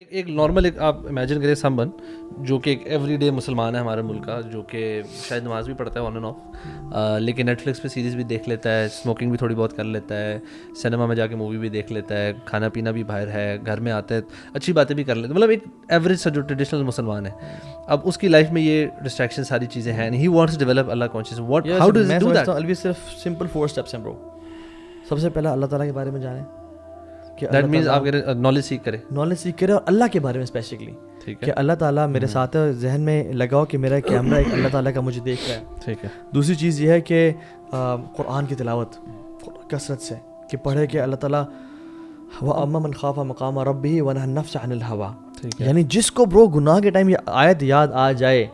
ایک نارمل ایک آپ امیجن کریں سمبن جو کہ ایک ایوری ڈے مسلمان ہے ہمارے ملک کا, جو کہ شاید نماز بھی پڑھتا ہے آن اینڈ آف, لیکن نیٹ فلکس پہ سیریز بھی دیکھ لیتا ہے, اسموکنگ بھی تھوڑی بہت کر لیتا ہے, سنیما میں جا کے مووی بھی دیکھ لیتا ہے, کھانا پینا بھی باہر ہے, گھر میں آتا ہے اچھی باتیں بھی کر لیتا ہے, مطلب ایک ایوریج سا جو ٹریڈیشنل مسلمان ہے. اب اس کی لائف میں یہ ڈسٹریکشن ساری چیزیں ہیں, ہی وانٹس ٹو ڈیولپ اللہ conscious. What how does he do that? Always صرف سمپل 4 اسٹیپس ہیں برو. سب سے پہلا اللہ تعالیٰ کے بارے میں جانیں, دیٹ مینس آپ نالج سیکھ کریں اور اللہ کے بارے میں اسپیسیفکلی کہ اللہ تعالیٰ میرے ساتھ ذہن میں لگاؤ کہ میرا کیمرہ ایک اللہ تعالیٰ کا مجھے دیکھ رہا ہے. ٹھیک ہے. دوسری چیز یہ ہے کہ قرآن کی تلاوت کثرت سے کہ پڑھے کہ اللہ تعالیٰ وَأَمَّا مَنْ خَافَ مَقَامَ رَبِّهِ وَنَهَى النَّفْسَ عَنِ الْهَوَىٰ, یعنی جس کو برو گناہ کے ٹائم یہ آیت یاد آ جائے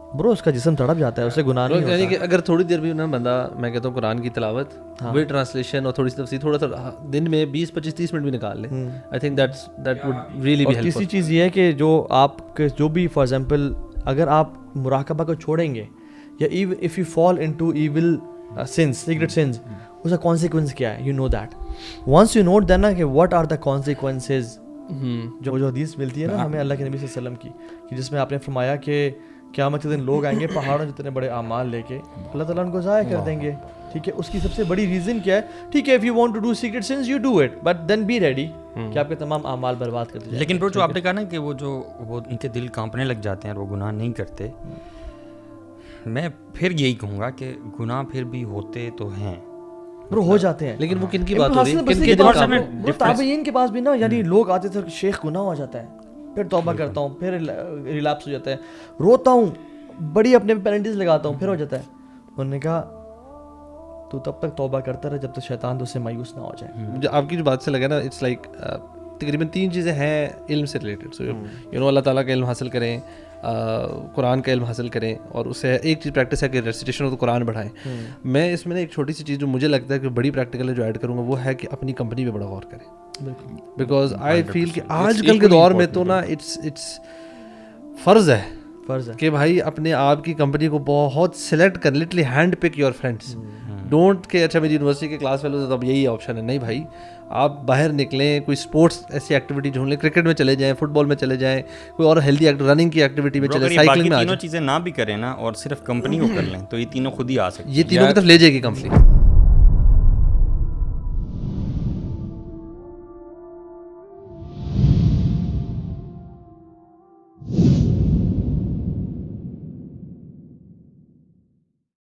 برو اس کا جسم تڑپ جاتا ہے, اسے گناہ نہیں ہوتا. یعنی کہ اگر تھوڑی دیر بھی نا بندہ, میں کہتا ہوں قرآن کی تلاوت وہی ٹرانسلیشن اور تھوڑی سی تفسیر تھوڑا سا دن میں 20-25-30 منٹ بھی نکال لے, I think that would really be helpful. تیسری چیز یہ ہے کہ جو آپ جو بھی فار ایگزامپل اگر آپ مراقبہ کو چھوڑیں گے یا if you fall into evil sense, secret sense, اس کا کانسیکوینس کیا ہے, you know that. Once you note then نا کہ واٹ آر دا کانسیکوینسز, جو حدیث ملتی ہے نا ہمیں اللہ کے نبی صلی اللہ علیہ وسلم کی, کہ جس میں آپ نے فرمایا کہ قیامت کے دن لوگ آئیں گے پہاڑوں جتنے بڑے اعمال لے کے, اللہ تعالیٰ ان کو ضائع کر دیں گے. ٹھیک ہے, اس کی سب سے بڑی ریزن کیا ہے, ٹھیک ہے if you want to do secret sense you do it but then be ready کہ آپ کے تمام اعمال برباد کر دیے. لیکن جو آپ نے کہا نا کہ وہ ان کے دل کانپنے لگ جاتے ہیں اور وہ گناہ نہیں کرتے, میں پھر یہی کہوں گا کہ گناہ پھر بھی ہوتے تو ہیں, ہو جاتے ہیں. لیکن وہ کن کی بات ہو رہی ہے, کن کے دل میں تابعین کے پاس بھی نا, یعنی لوگ آتے تھے شیخ گناہ ہو جاتا ہے, پھر توبہ کرتا ہوں, پھر ریلیپس ہو جاتا ہے, روتا ہوں, بڑی اپنے پینلٹیز لگاتا ہوں, پھر ہو جاتا ہے. انہوں نے کہا تو تب تک توبہ کرتا رہے جب تک شیطان تو سے مایوس نہ ہو جائے. آپ کی جو بات سے لگا نا, اٹس لائک تقریباً 3 چیزیں ہیں علم سے ریلیٹڈ. سو یو نو اللہ تعالیٰ کا علم حاصل کریں, قرآن کا علم حاصل کریں, اور اس سے ایک چیز پریکٹس ہے کہ ریسیٹیشن ہو تو قرآن بڑھائیں. میں اس میں نا ایک چھوٹی سی چیز جو مجھے لگتا ہے کہ بڑی پریکٹیکل ہے جو ایڈ کروں گا, وہ ہے کہ اپنی کمپنی پہ بڑا غور کریں. بیکاز آئی فیل کہ آج کل کے دور میں تو نا اٹس فرض ہے کہ بھائی اپنے آپ کی کمپنی کو بہت سلیکٹ کر, literally hand pick your friends. Don't کہ اچھا میری یونیورسٹی کے کلاس فیلوز ہے تو اب یہی آپشن ہے. نہیں بھائی, آپ باہر نکلیں, کوئی اسپورٹس ایسی ایکٹیویٹی ڈھونڈ لیں, کرکٹ میں چلے جائیں, فٹ بال میں چلے جائیں, کوئی اور ہیلدی رننگ کی ایکٹیویٹی میں چلے, سائیکلنگ میں. تینوں چیزیں نہ بھی کریں نا اور صرف کمپنی کو کر لیں تو یہ تینوں خود ہی آ سکتے ہیں. یہ تینوں کی طرف لے جائے گی کمپنی.